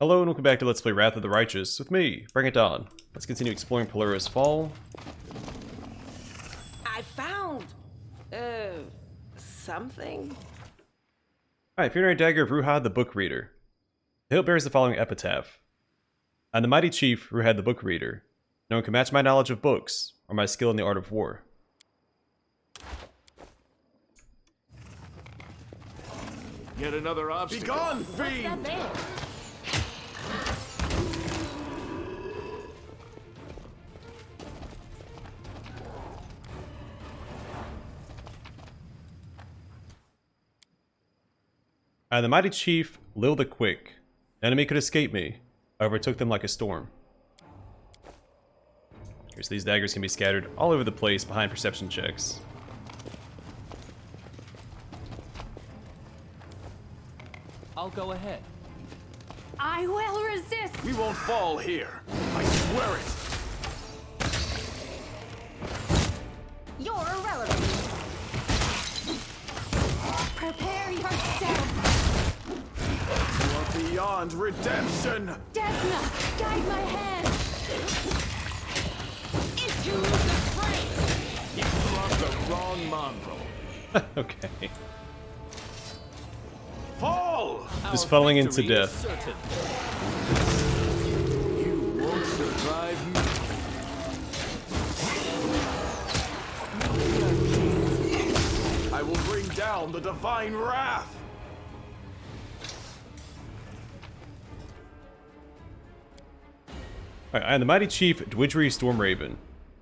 Hello and welcome back to Let's Play Wrath of the Righteous with me, Bring It On. Let's continue exploring Polaris Fall. I found... something? Alright, Funerary Dagger of Ruhad the Book Reader. The hilt bears the following epitaph. I'm the mighty chief, Ruhad the Book Reader. No one can match my knowledge of books, or my skill in the art of war. Yet another obstacle. Be gone, fiend! I am the mighty chief, Lil the Quick. The enemy could escape me. I overtook them like a storm. Here's these daggers can be scattered all over the place behind perception checks. I'll go ahead. I will resist! We won't fall here. I swear it. You're irrelevant. Prepare yourself. You are beyond redemption. Desna, guide my hand. Into the fray! You brought the wrong mongrel. Okay. Fall! Just falling into death. You won't survive me. I will bring down the divine wrath. Alright, I am the mighty chief, Dwidgery Stormraven.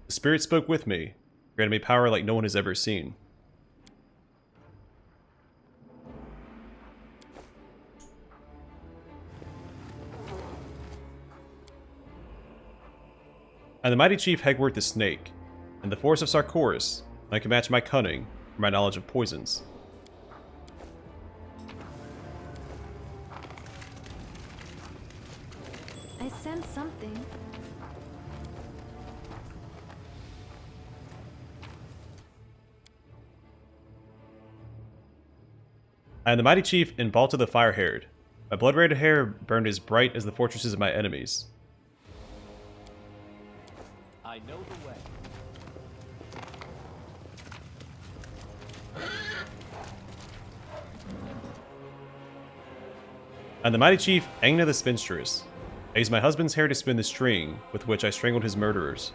The spirit spoke with me, granted me power like no one has ever seen. I am the mighty chief, Hegworth the Snake. In the forest of Sarkoris, I can match my cunning or my knowledge of poisons. I sense something. I am the mighty chief in Balta the Fire-Haired. My blood-red hair burned as bright as the fortresses of my enemies. I know the way. I am the mighty chief, Aegna the Spinstress. I used my husband's hair to spin the string with which I strangled his murderers.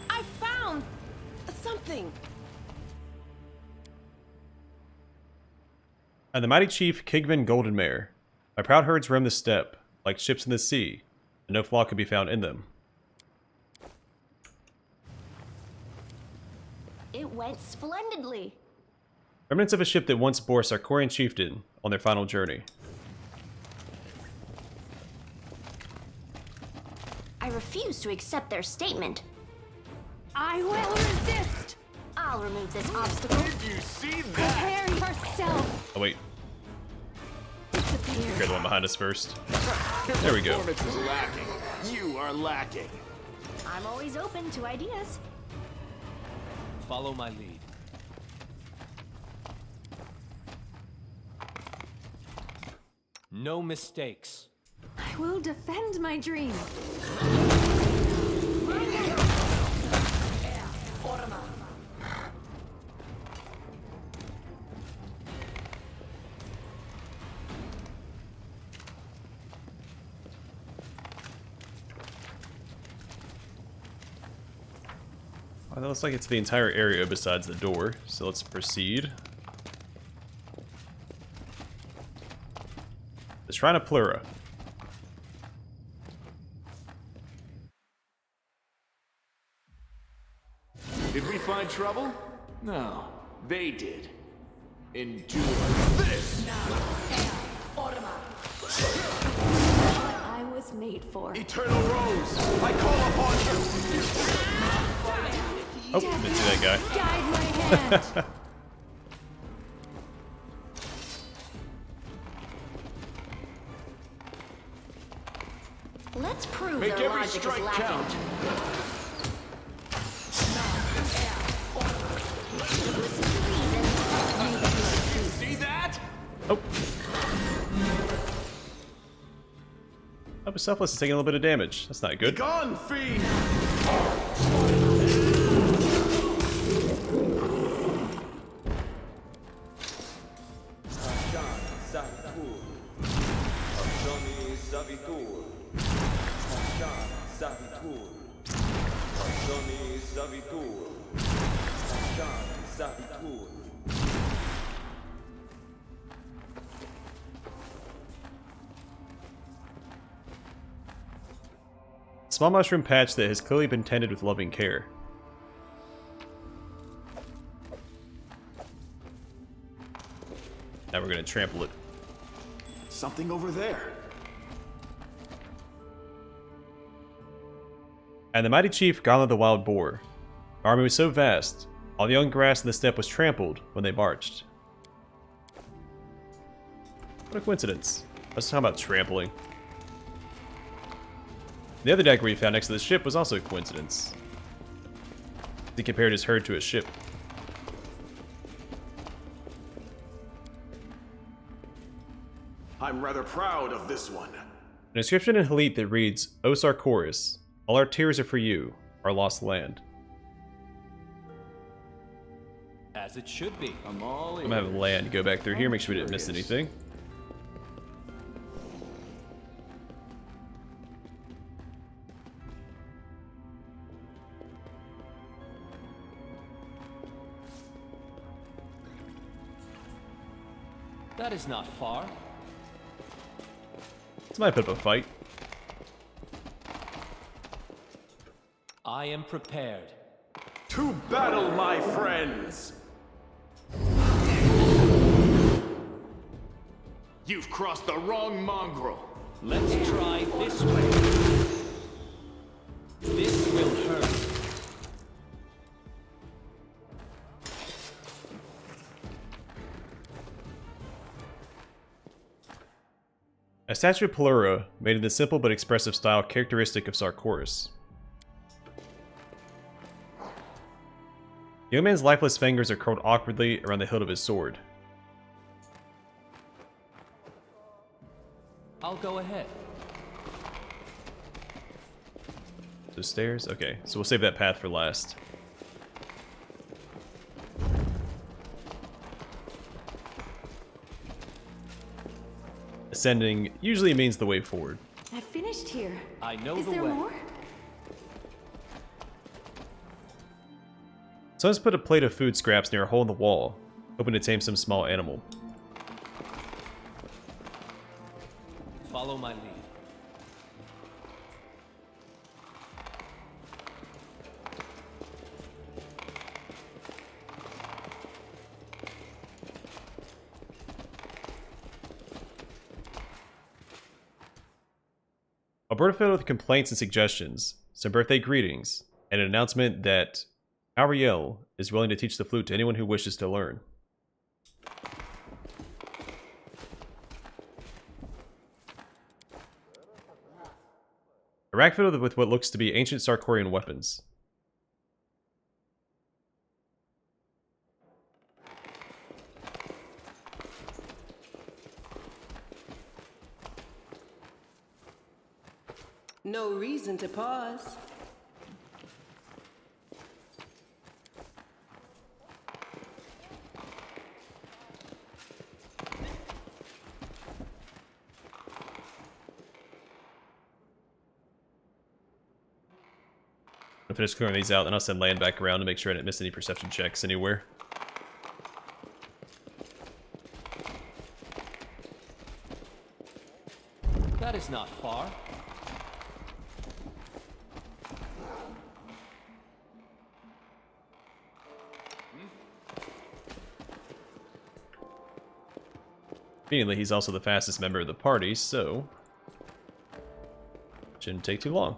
I found... something. And the mighty chief, Kigvin Goldenmare. My proud herds roam the steppe, like ships in the sea, and no flaw could be found in them. It went splendidly. Remnants of a ship that once bore a Sarkorian chieftain on their final journey. I refuse to accept their statement. I will resist! I'll remove this obstacle. Did you see that? Prepare yourself. Oh wait, Disappear. here's the one behind us first. There we go. Performance is lacking. You are lacking. I'm always open to ideas. Follow my lead. No mistakes. I will defend my dream. Well, that looks like it's the entire area besides the door, so let's proceed. The Shrine of Pulura. Did we find trouble? No, they did. Endure this! I was made for. Eternal Rose, I call upon you. Oh, didn't see that guy. Guide my hand. Let's prove Make their every logic is strike lacking. count. Listen to reason. See that? Oh. Oh, but Selfless is taking a little bit of damage. That's not good. Gone, fiend! Small mushroom patch that has clearly been tended with loving care. Now we're going to trample it. Something over there. And the mighty chief Gauntlet the Wild Boar. The army was so vast, all the young grass in the steppe was trampled when they marched. What a coincidence. Let's talk about trampling. The other dagger we found next to the ship was also a coincidence. He compared his herd to a ship. I'm rather proud of this one. An inscription in Halit that reads, O Sarkoris, all our tears are for you, our lost land. As it should be. I'm all in. I'm gonna have land go back through here, make sure we didn't miss anything. That is not far. This might put up a fight. I am prepared. To battle, my friends! You've crossed the wrong mongrel. Let's try this way. This will hurt. A statue of Pulura, made in the simple but expressive style characteristic of Sarkoris. The young man's lifeless fingers are curled awkwardly around the hilt of his sword. I'll go ahead. So stairs? Okay, so we'll save that path for last. Ascending usually means the way forward. I finished here. I know Is the there way. more? Someone's put a plate of food scraps near a hole in the wall, hoping to tame some small animal. Follow my lead. A board filled with complaints and suggestions, some birthday greetings, and an announcement that Ariel is willing to teach the flute to anyone who wishes to learn. A rack filled with what looks to be ancient Sarkorian weapons. No reason to pause. I'll finish clearing these out, then I'll send land back around to make sure I didn't miss any perception checks anywhere. That is not far. Conveniently, he's also the fastest member of the party, so shouldn't take too long.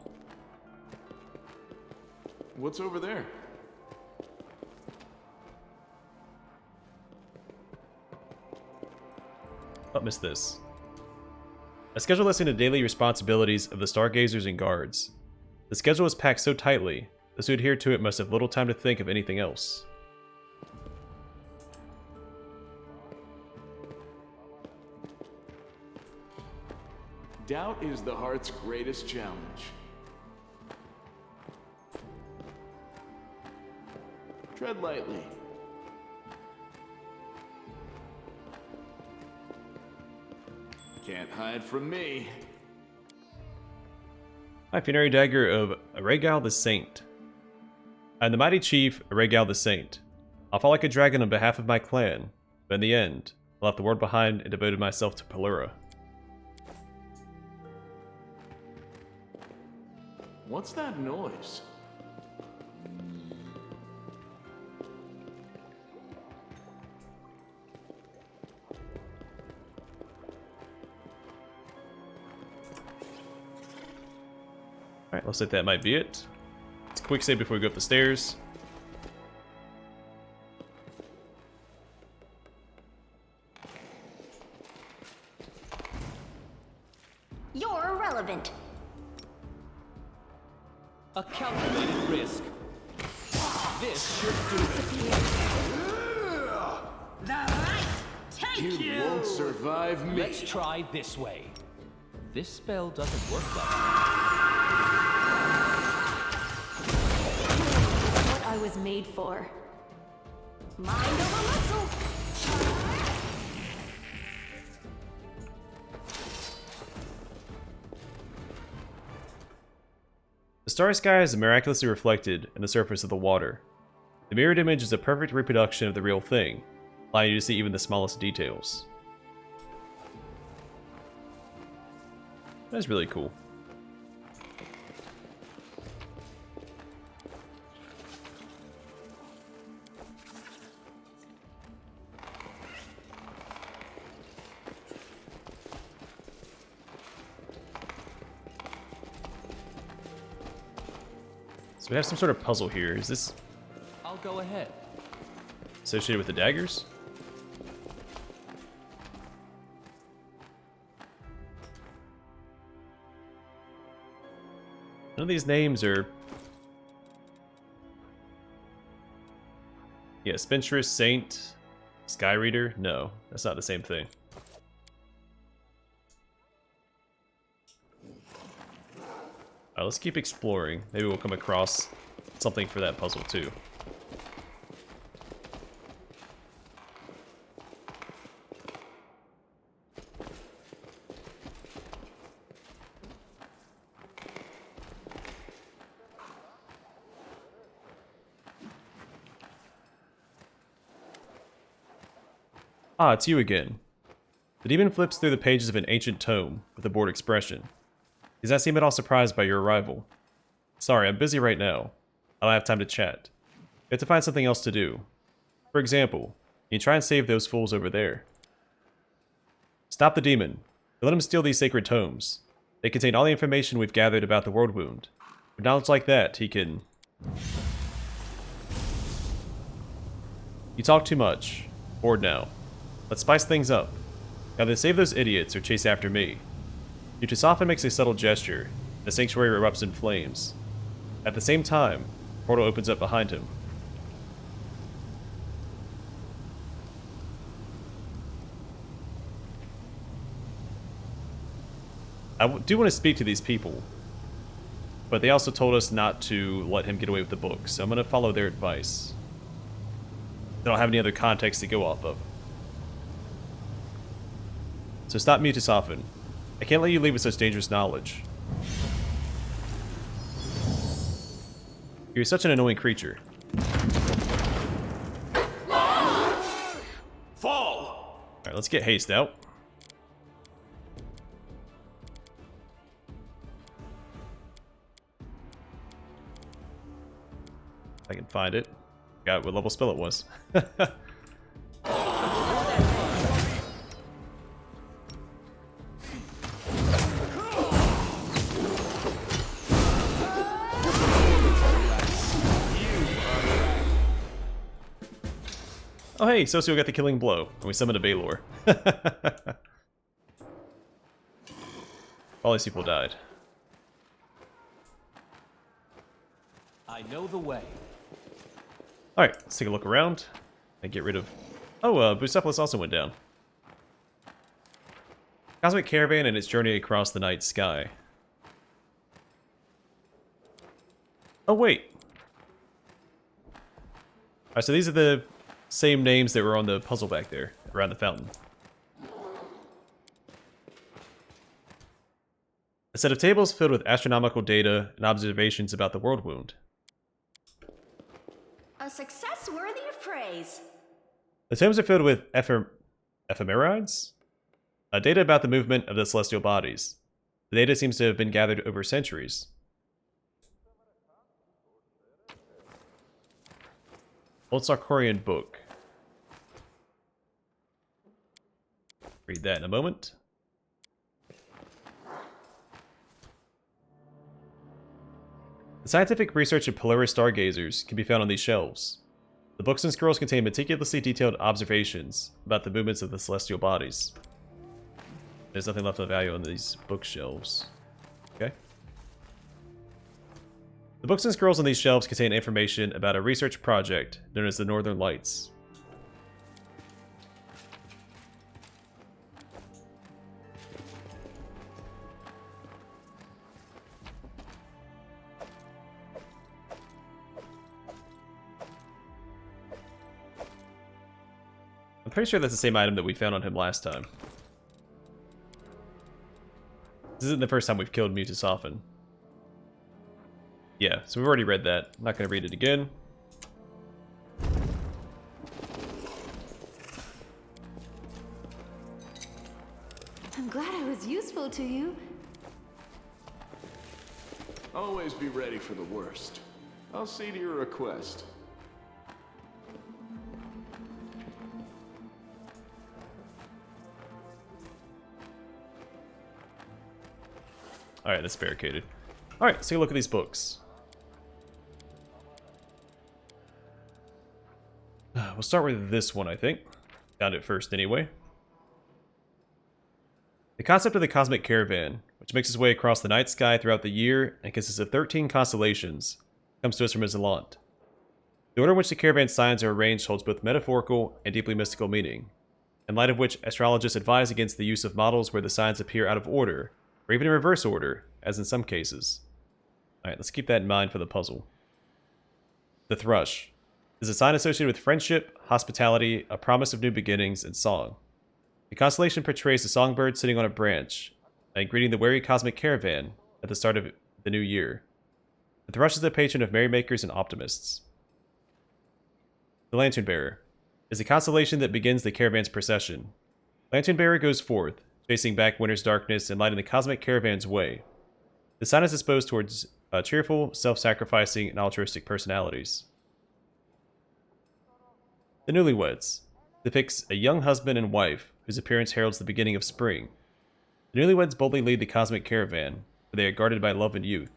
What's over there? Oh, missed this. A schedule listing the daily responsibilities of the stargazers and guards. The schedule was packed so tightly, those who adhered to it must have little time to think of anything else. Doubt is the heart's greatest challenge. Tread lightly. Can't hide from me. My funerary dagger of Aregal the Saint. I am the mighty chief, Aregal the Saint. I'll fall like a dragon on behalf of my clan, but in the end, I left the world behind and devoted myself to Pulura. What's that noise? Alright, looks like that might be it. Let's quick save before we go up the stairs. You're irrelevant. A calculated risk. This should do it. The light take You won't survive me. Let's try this way. This spell doesn't work like What I was made for. Mind over muscle. The starry sky is miraculously reflected in the surface of the water. The mirrored image is a perfect reproduction of the real thing, allowing you to see even the smallest details. That's really cool. So we have some sort of puzzle here. Is this I'll go ahead. associated with the daggers? None of these names are... Yeah, Spinstress, Saint, Sky Reader? No, that's not the same thing. Alright, let's keep exploring. Maybe we'll come across something for that puzzle too. Ah, it's you again. The demon flips through the pages of an ancient tome with a bored expression. He does not seem at all surprised by your arrival. Sorry, I'm busy right now. I don't have time to chat. We have to find something else to do. For example, you try and save those fools over there. Stop the demon. Let him steal these sacred tomes. They contain all the information we've gathered about the world wound. With knowledge like that, he can... You talk too much. Bored now. Let's spice things up. Either save those idiots or chase after me. Deciphering makes a subtle gesture. The sanctuary erupts in flames. At the same time, a portal opens up behind him. I do want to speak to these people, but they also told us not to let him get away with the book, so I'm going to follow their advice. They don't have any other context to go off of. So stop me, Deciphering. I can't let you leave with such dangerous knowledge. You're such an annoying creature. Fall! Alright, let's get haste out. If I can find it. Got what level spell it was. Oh hey, Socio got the killing blow, and we summoned a Baylor. All these people died. I know the way. Alright, let's take a look around and get rid of... Oh, Bucephalus also went down. Cosmic Caravan and its journey across the night sky. Oh, wait. Alright, so these are the same names that were on the puzzle back there, around the fountain. A set of tables filled with astronomical data and observations about the world wound. A success worthy of praise. The tomes are filled with ephemerides? Data about the movement of the celestial bodies. The data seems to have been gathered over centuries. Old Sarkorian book. Read that in a moment. The scientific research of Polaris stargazers can be found on these shelves. The books and scrolls contain meticulously detailed observations about the movements of the celestial bodies. There's nothing left of value on these bookshelves. Okay. The books and scrolls on these shelves contain information about a research project known as the Northern Lights. I'm pretty sure that's the same item that we found on him last time. This isn't the first time we've killed Mutus often. Yeah, so we've already read that. I'm not going to read it again. I'm glad I was useful to you. Always be ready for the worst. I'll see to your request. Alright, that's barricaded. Alright, let's take a look at these books. We'll start with this one, I think. Found it first anyway. The concept of the Cosmic Caravan, which makes its way across the night sky throughout the year and consists of 13 constellations, comes to us from Izalant. The order in which the caravan signs are arranged holds both metaphorical and deeply mystical meaning, in light of which astrologists advise against the use of models where the signs appear out of order, or even in reverse order, as in some cases. Alright, let's keep that in mind for the puzzle. The Thrush is a sign associated with friendship, hospitality, a promise of new beginnings, and song. The constellation portrays the songbird sitting on a branch and greeting the wary cosmic caravan at the start of the new year. The Thrush is the patron of merrymakers and optimists. The Lantern Bearer is a constellation that begins the caravan's procession. Lantern Bearer goes forth, chasing back winter's darkness and lighting the cosmic caravan's way. The sign is disposed towards cheerful, self-sacrificing, and altruistic personalities. The Newlyweds depicts a young husband and wife whose appearance heralds the beginning of spring. The Newlyweds boldly lead the cosmic caravan, where they are guarded by love and youth.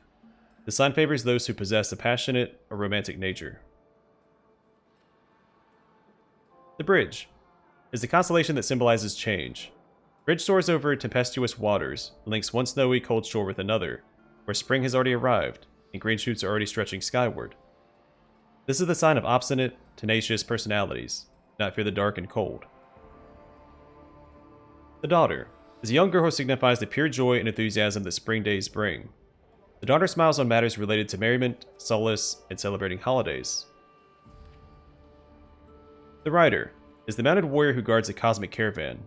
The sign favors those who possess a passionate or romantic nature. The Bridge is the constellation that symbolizes change. Bridge soars over tempestuous waters and links one snowy cold shore with another, where spring has already arrived and green shoots are already stretching skyward. This is the sign of obstinate, tenacious personalities, not fear the dark and cold. The Daughter is a young girl who signifies the pure joy and enthusiasm that spring days bring. The Daughter smiles on matters related to merriment, solace, and celebrating holidays. The Rider is the mounted warrior who guards the cosmic caravan.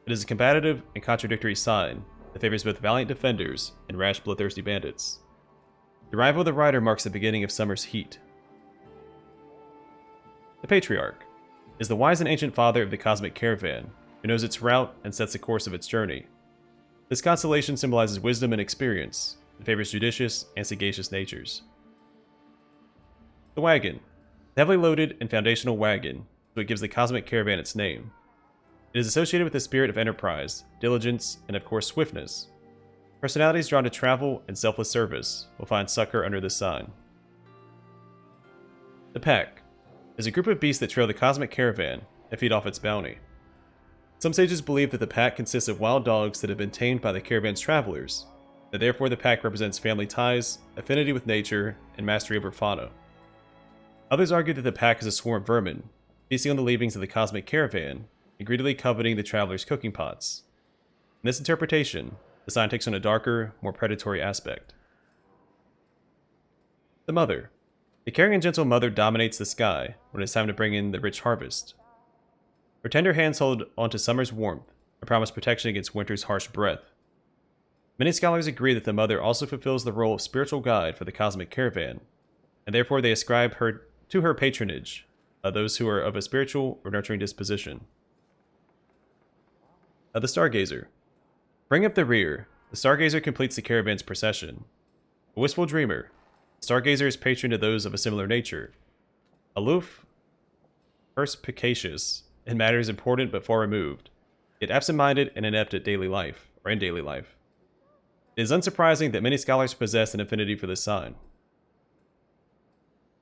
It is a combative and contradictory sign that favors both valiant defenders and rash bloodthirsty bandits. The arrival of the Rider marks the beginning of summer's heat. The Patriarch is the wise and ancient father of the cosmic caravan, who knows its route and sets the course of its journey. This constellation symbolizes wisdom and experience, and favors judicious and sagacious natures. The Wagon, the heavily loaded and foundational wagon, is what gives the cosmic caravan its name. It is associated with the spirit of enterprise, diligence, and of course swiftness. Personalities drawn to travel and selfless service will find succor under this sign. The Pack is a group of beasts that trail the cosmic caravan and feed off its bounty. Some sages believe that the Pack consists of wild dogs that have been tamed by the caravan's travelers that therefore the pack represents family ties, affinity with nature, and mastery over fauna. Others argue that the pack is a swarm of vermin, feasting on the leavings of the cosmic caravan, and greedily coveting the traveler's cooking pots. In this interpretation, the sign takes on a darker, more predatory aspect. The Mother. The caring and gentle mother dominates the sky when it's time to bring in the rich harvest. Her tender hands hold onto summer's warmth and promise protection against winter's harsh breath. Many scholars agree that the Mother also fulfills the role of spiritual guide for the cosmic caravan, and therefore they ascribe to her patronage those who are of a spiritual or nurturing disposition. The Stargazer. Bring up the rear. The Stargazer completes the caravan's procession. A wistful dreamer, the Stargazer is patron to those of a similar nature. Aloof, perspicacious in matters important but far removed, yet absent-minded and inept at daily life, or in daily life. It is unsurprising that many scholars possess an affinity for this sign.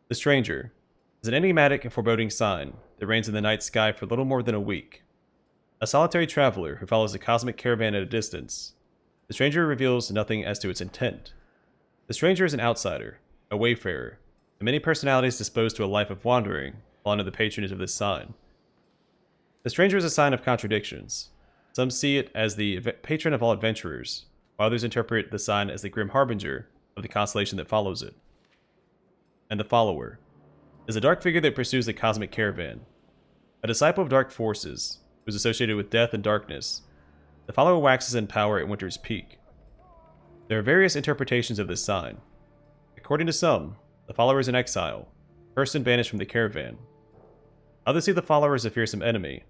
The Stranger is an enigmatic and foreboding sign that reigns in the night sky for little more than a week. A solitary traveler who follows the cosmic caravan at a distance, the Stranger reveals nothing as to its intent. The Stranger is an outsider, a wayfarer, and many personalities disposed to a life of wandering fall under the patronage of this sign. The Stranger is a sign of contradictions. Some see it as the patron of all adventurers, while others interpret the sign as the grim harbinger of the constellation that follows it. And the Follower is a dark figure that pursues the cosmic caravan. A disciple of dark forces, who is associated with death and darkness, the Follower waxes in power at winter's peak. There are various interpretations of this sign. According to some, the Follower is an exile, a person banished from the caravan. Others see the Follower as a fearsome enemy,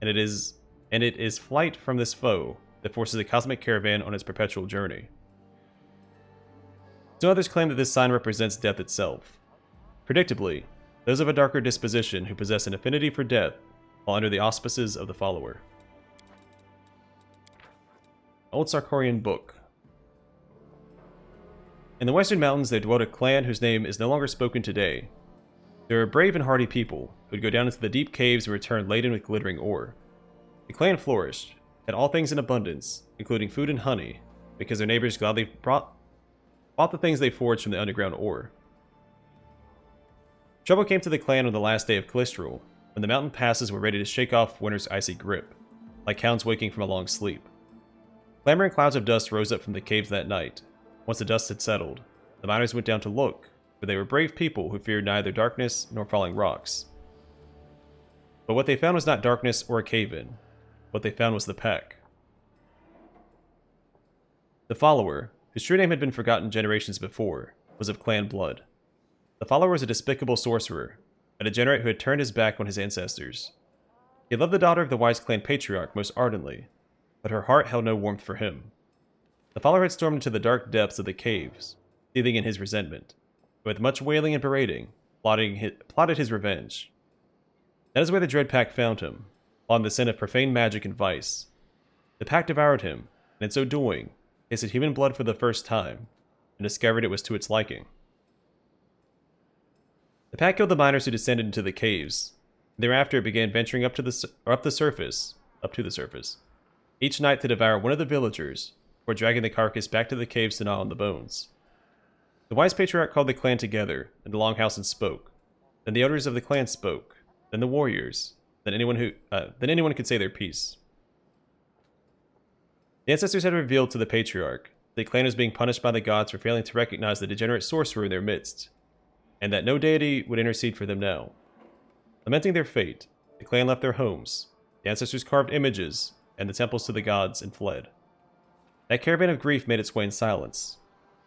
and it is flight from this foe that forces the cosmic caravan on its perpetual journey. Some others claim that this sign represents death itself. Predictably, those of a darker disposition who possess an affinity for death fall under the auspices of the Follower. Old Sarkorian Book. In the Western Mountains there dwelt a clan whose name is no longer spoken today. They were a brave and hardy people who would go down into the deep caves and return laden with glittering ore. The clan flourished, had all things in abundance, including food and honey, because their neighbors gladly bought the things they forged from the underground ore. Trouble came to the clan on the last day of Calistral, when the mountain passes were ready to shake off winter's icy grip, like hounds waking from a long sleep. Clamoring clouds of dust rose up from the caves that night. Once the dust had settled, the miners went down to look, for they were brave people who feared neither darkness nor falling rocks. But what they found was not darkness or a cave-in. What they found was the pack. The Follower, whose true name had been forgotten generations before, was of clan blood. The Follower was a despicable sorcerer, a degenerate who had turned his back on his ancestors. He loved the daughter of the wise clan patriarch most ardently, but her heart held no warmth for him. The Follower had stormed into the dark depths of the caves, seething in his resentment. With much wailing and berating, plotted his revenge. That is where the Dread Pack found him, on the scent of profane magic and vice. The pack devoured him, and in so doing, tasted human blood for the first time, and discovered it was to its liking. The pack killed the miners who descended into the caves, and thereafter it began venturing up to the surface, each night to devour one of the villagers, before dragging the carcass back to the caves to gnaw on the bones. The wise patriarch called the clan together in the longhouse and spoke. Then the elders of the clan spoke. Then the warriors. Then anyone could say their piece. The ancestors had revealed to the patriarch that the clan was being punished by the gods for failing to recognize the degenerate sorcerer in their midst, and that no deity would intercede for them now. Lamenting their fate, the clan left their homes, the ancestors carved images and the temples to the gods and fled. That caravan of grief made its way in silence,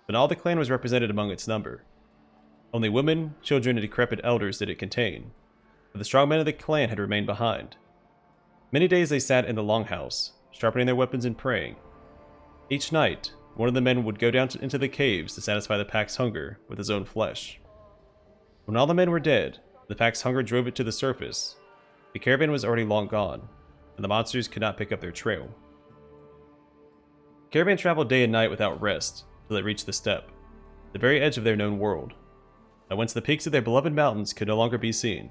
but all the clan was represented among its number. Only women, children, and decrepit elders did it contain, but the strong men of the clan had remained behind. Many days they sat in the longhouse, sharpening their weapons and praying. Each night, one of the men would go down into the caves to satisfy the pack's hunger with his own flesh. When all the men were dead, the pack's hunger drove it to the surface. The caravan was already long gone, and the monsters could not pick up their trail. The caravan traveled day and night without rest, till it reached the steppe, the very edge of their known world, and whence the peaks of their beloved mountains could no longer be seen.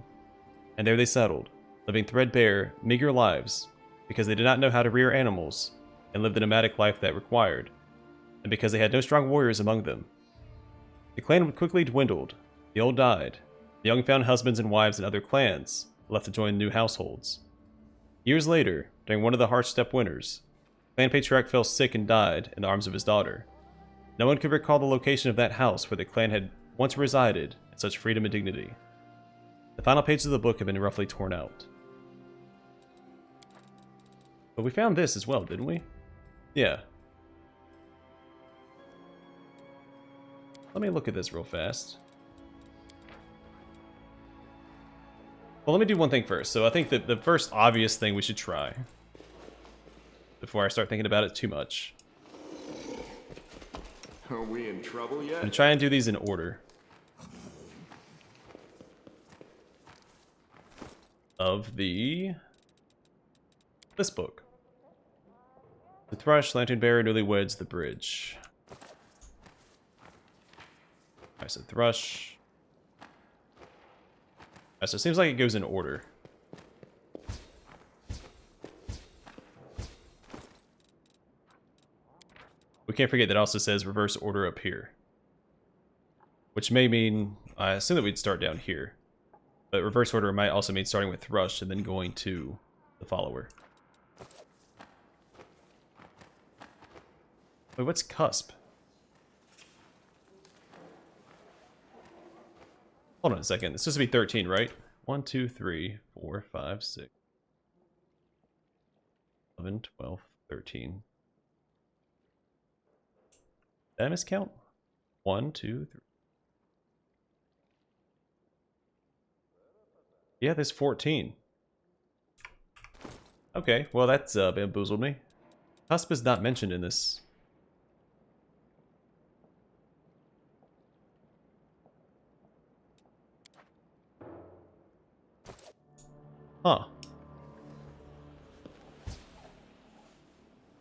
And there they settled, living threadbare, meager lives, because they did not know how to rear animals, and live the nomadic life that required. and because they had no strong warriors among them. The clan quickly dwindled, the old died, the young found husbands and wives in other clans, left to join new households. Years later, during one of the Harsh Step winters, Clan Patriarch fell sick and died in the arms of his daughter. No one could recall the location of that house where the clan had once resided in such freedom and dignity. The final pages of the book have been roughly torn out. But we found this as well, didn't we? Yeah. Let me look at this real fast. Well, let me do one thing first. So I think that the first obvious thing we should try, before I start thinking about it too much, Are we in trouble yet? I'm gonna try and do these in order of this book. The Thrush, Lantern Bearer, Newlyweds, The Bridge. Alright, so Thrush. Alright, so it seems like it goes in order. We can't forget that it also says reverse order up here. Which may mean, I assume that we'd start down here. But reverse order might also mean starting with Thrush and then going to the follower. Wait, what's cusp? Hold on a second. It's supposed to be 13, right? 1, 2, 3, 4, 5, 6, 11, 12, 13. Did I miscount? 1, 2, 3. Yeah, there's 14. Okay, well that's bamboozled me. Cusp is not mentioned in this. Huh.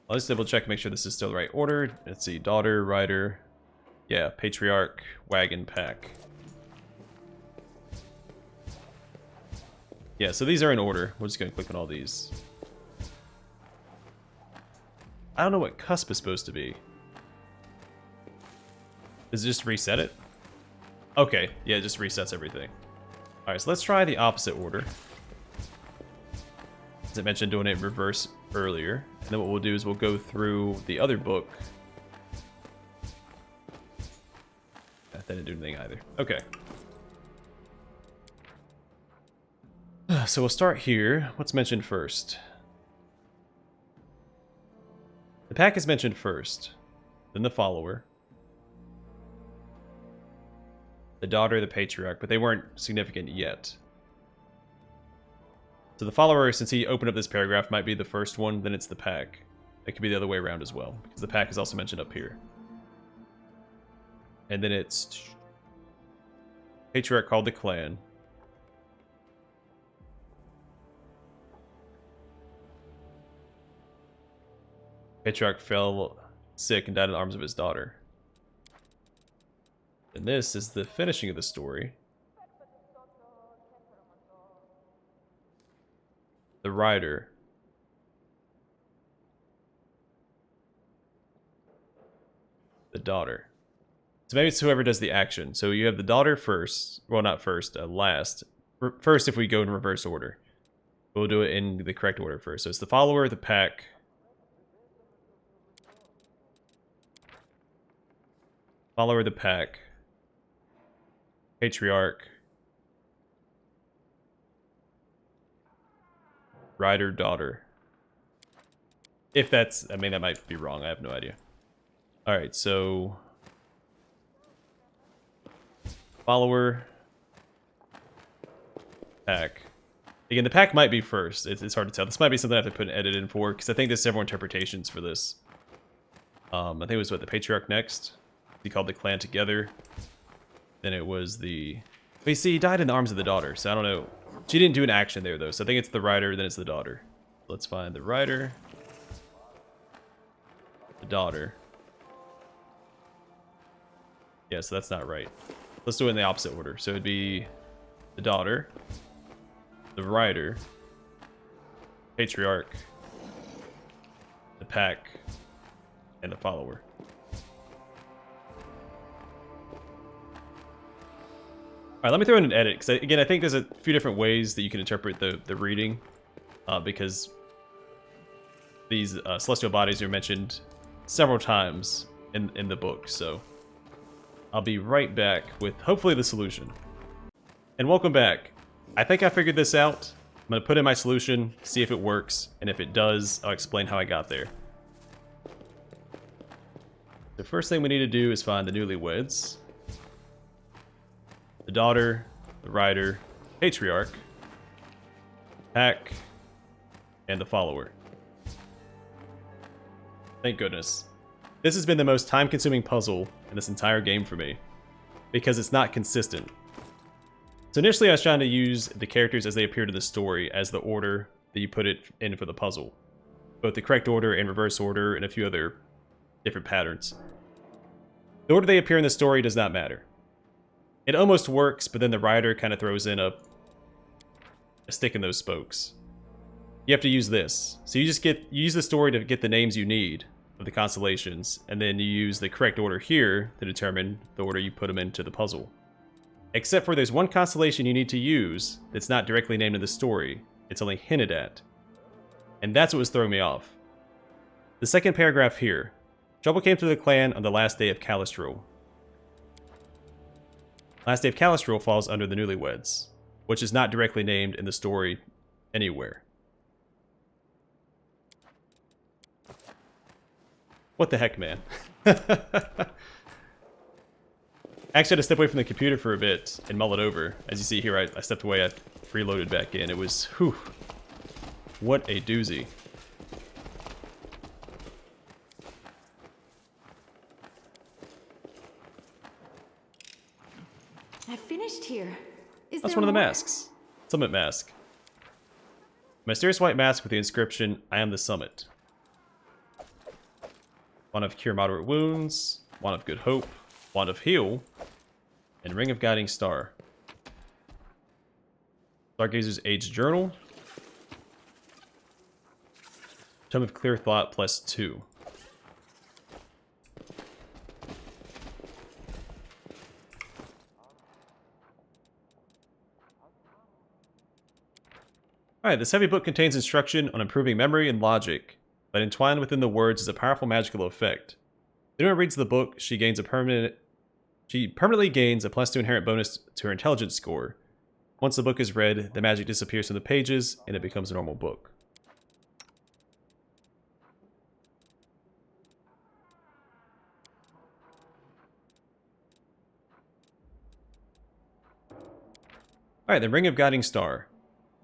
I'll just double check, make sure this is still the right order. Let's see, daughter, rider, yeah, patriarch, wagon, pack. Yeah, so these are in order. We're just gonna click on all these. I don't know what cusp is supposed to be. Does it just reset it? Okay, yeah, it just resets everything. Alright, so let's try the opposite order. As I mentioned, doing it in reverse earlier. And then what we'll do is we'll go through the other book. That didn't do anything either. Okay. So we'll start here. What's mentioned first? The pack is mentioned first. Then the follower. The daughter, the patriarch, but they weren't significant yet. So the follower, since he opened up this paragraph, might be the first one, then it's the pack. It could be the other way around as well, because the pack is also mentioned up here. And then it's patriarch called the clan. Patriarch fell sick and died in the arms of his daughter. And this is the finishing of the story. The rider. The daughter. So maybe it's whoever does the action. So you have the daughter first. Well, not first, last. First if we go in reverse order. We'll do it in the correct order first. So it's the follower, the pack. Follower, the pack. Patriarch. Rider, daughter. If that's... I mean, that might be wrong. I have no idea. Alright, so... Follower. Pack. Again, the pack might be first. It's hard to tell. This might be something I have to put an edit in for, because I think there's several interpretations for this. I think it was, what, the patriarch next? He called the clan together. Then it was the... But you see, he died in the arms of the daughter, so I don't know. She didn't do an action there, though, so I think it's the rider, then it's the daughter. Let's find the rider. The daughter. Yeah, so that's not right. Let's do it in the opposite order. So it'd be the daughter, the rider, patriarch, the pack, and the follower. Alright, let me throw in an edit, because again, I think there's a few different ways that you can interpret the reading, because these celestial bodies are mentioned several times in the book, so I'll be right back with hopefully the solution. And welcome back. I think I figured this out. I'm going to put in my solution, see if it works, and if it does, I'll explain how I got there. The first thing we need to do is find the newlyweds. The daughter, the rider, patriarch, pack, and the follower. Thank goodness. This has been the most time-consuming puzzle in this entire game for me, because it's not consistent. So initially I was trying to use the characters as they appeared in the story as the order that you put it in for the puzzle. Both the correct order and reverse order and a few other different patterns. The order they appear in the story does not matter. It almost works, but then the writer kind of throws in a stick in those spokes. You have to use this. So you use the story to get the names you need of the constellations, and then you use the correct order here to determine the order you put them into the puzzle. Except for there's one constellation you need to use that's not directly named in the story. It's only hinted at. And that's what was throwing me off. The second paragraph here. Trouble came to the clan on the last day of Calistral. Last day of Calistral falls under the newlyweds, which is not directly named in the story anywhere. What the heck, man? I actually had to step away from the computer for a bit and mull it over. As you see here, I stepped away, I reloaded back in. It was, whew, what a doozy. I finished here. Is That's there one of the more? masks. Summit mask. Mysterious white mask with the inscription, I am the summit. Wand of cure moderate wounds, wand of good hope, wand of heal, and ring of guiding star. Stargazer's age journal. Tome of clear thought +2. Alright, this heavy book contains instruction on improving memory and logic, but entwined within the words is a powerful magical effect. If anyone reads the book, she permanently gains a +2 inherent bonus to her intelligence score. Once the book is read, the magic disappears from the pages, and it becomes a normal book. Alright, the Ring of Guiding Star.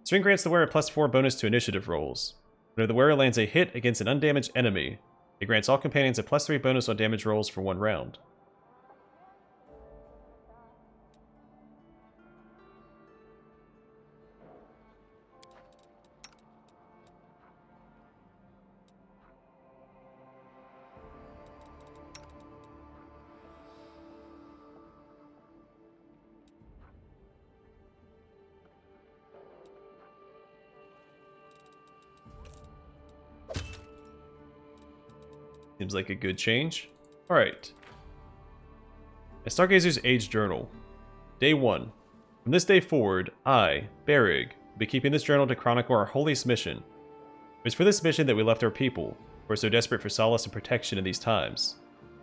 This ring grants the wearer a +4 bonus to initiative rolls. Whenever the wearer lands a hit against an undamaged enemy, it grants all companions a +3 bonus on damage rolls for 1 round. Seems like a good change. Alright. A Stargazer's Age Journal. Day 1. From this day forward, I, Barig, will be keeping this journal to chronicle our holiest mission. It was for this mission that we left our people, who are so desperate for solace and protection in these times,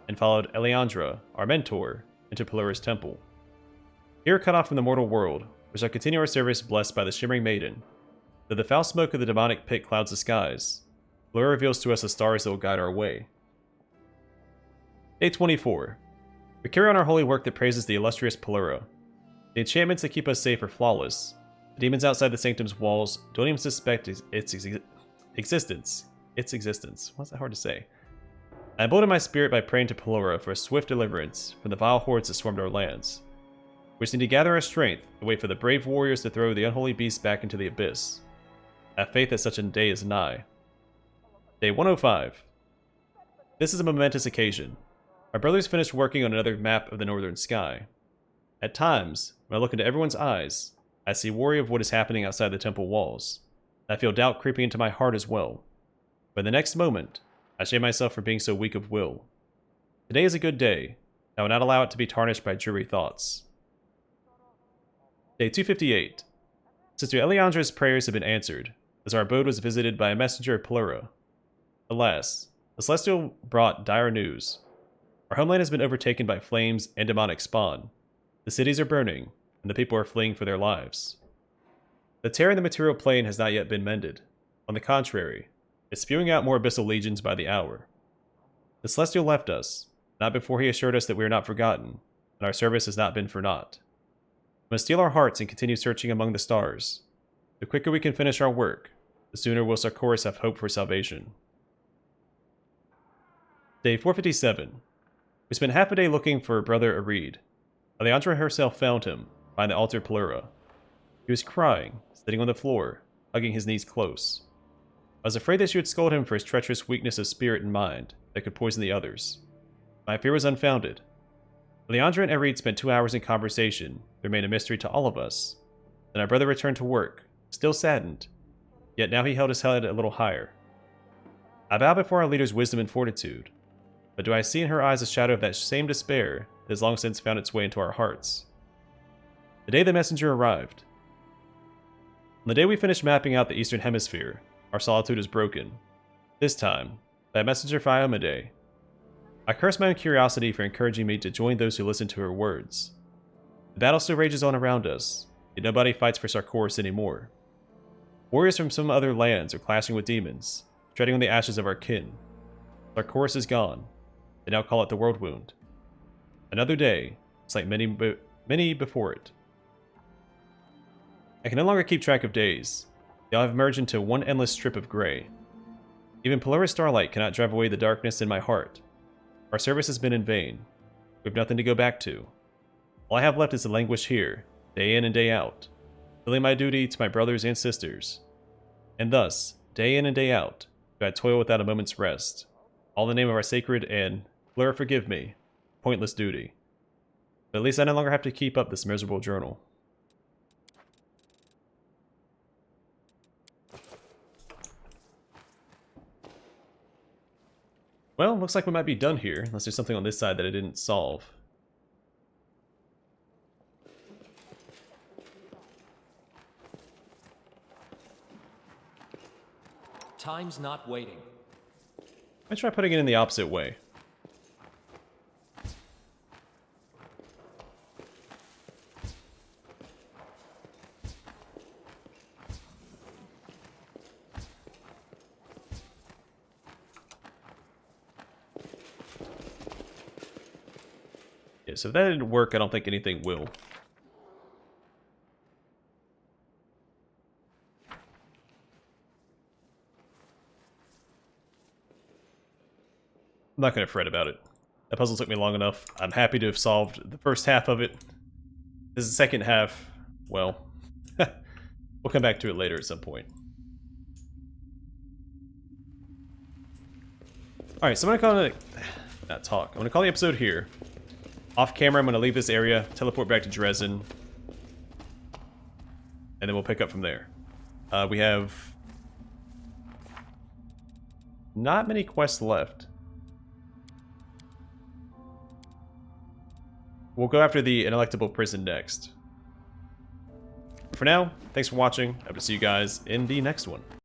and followed Eleandra, our mentor, into Polaris Temple. Here cut off from the mortal world, we shall continue our service blessed by the Shimmering Maiden. Though the foul smoke of the demonic pit clouds the skies, Pulura reveals to us the stars that will guide our way. Day 24. We carry on our holy work that praises the illustrious Pulura. The enchantments that keep us safe are flawless. The demons outside the sanctum's walls don't even suspect its existence. What's that hard to say? I embolden my spirit by praying to Pulura for a swift deliverance from the vile hordes that swarmed our lands. We just need to gather our strength and wait for the brave warriors to throw the unholy beast back into the abyss. Have faith that such a day is nigh. Day 105. This is a momentous occasion. My brothers finished working on another map of the northern sky. At times, when I look into everyone's eyes, I see worry of what is happening outside the temple walls. I feel doubt creeping into my heart as well. But the next moment, I shame myself for being so weak of will. Today is a good day. I will not allow it to be tarnished by dreary thoughts. Day 258. Sister Eliandra's prayers have been answered, as our abode was visited by a messenger of Pulura. Alas, the Celestial brought dire news. Our homeland has been overtaken by flames and demonic spawn. The cities are burning, and the people are fleeing for their lives. The tear in the material plane has not yet been mended. On the contrary, it's spewing out more abyssal legions by the hour. The Celestial left us, not before he assured us that we are not forgotten, and our service has not been for naught. We must steel our hearts and continue searching among the stars. The quicker we can finish our work, the sooner will Sarkoris have hope for salvation. Day 457. We spent half a day looking for Brother Arid. Eliandra herself found him, behind the altar Pulura. He was crying, sitting on the floor, hugging his knees close. I was afraid that she would scold him for his treacherous weakness of spirit and mind that could poison the others. My fear was unfounded. Eliandra and Arid spent 2 hours in conversation that remained a mystery to all of us. Then our brother returned to work, still saddened, yet now he held his head a little higher. I bow before our leader's wisdom and fortitude, but do I see in her eyes a shadow of that same despair that has long since found its way into our hearts? The day the messenger arrived. On the day we finished mapping out the Eastern Hemisphere, our solitude is broken. This time, by a messenger Fiomede. I curse my own curiosity for encouraging me to join those who listen to her words. The battle still rages on around us, yet nobody fights for Sarkoris anymore. Warriors from some other lands are clashing with demons, treading on the ashes of our kin. Sarkoris is gone. They now call it the World Wound. Another day, it's like many before it. I can no longer keep track of days. They all have merged into one endless strip of gray. Even Polaris starlight cannot drive away the darkness in my heart. Our service has been in vain. We have nothing to go back to. All I have left is to languish here, day in and day out, fulfilling my duty to my brothers and sisters. And thus, day in and day out, do I toil without a moment's rest, all in the name of our sacred and, Pulura forgive me, pointless duty. But at least I no longer have to keep up this miserable journal. Well, looks like we might be done here, unless there's something on this side that I didn't solve. Time's not waiting. Let's try putting it in the opposite way. Yeah, so if that didn't work, I don't think anything will. I'm not going to fret about it. That puzzle took me long enough. I'm happy to have solved the first half of it. This is the second half. Well, we'll come back to it later at some point. Alright, so I'm going to call it... I'm going to call the episode here. Off camera, I'm going to leave this area, teleport back to Dresden, and then we'll pick up from there. We have not many quests left. We'll go after the Ineluctable Prison next. For now, thanks for watching. I hope to see you guys in the next one.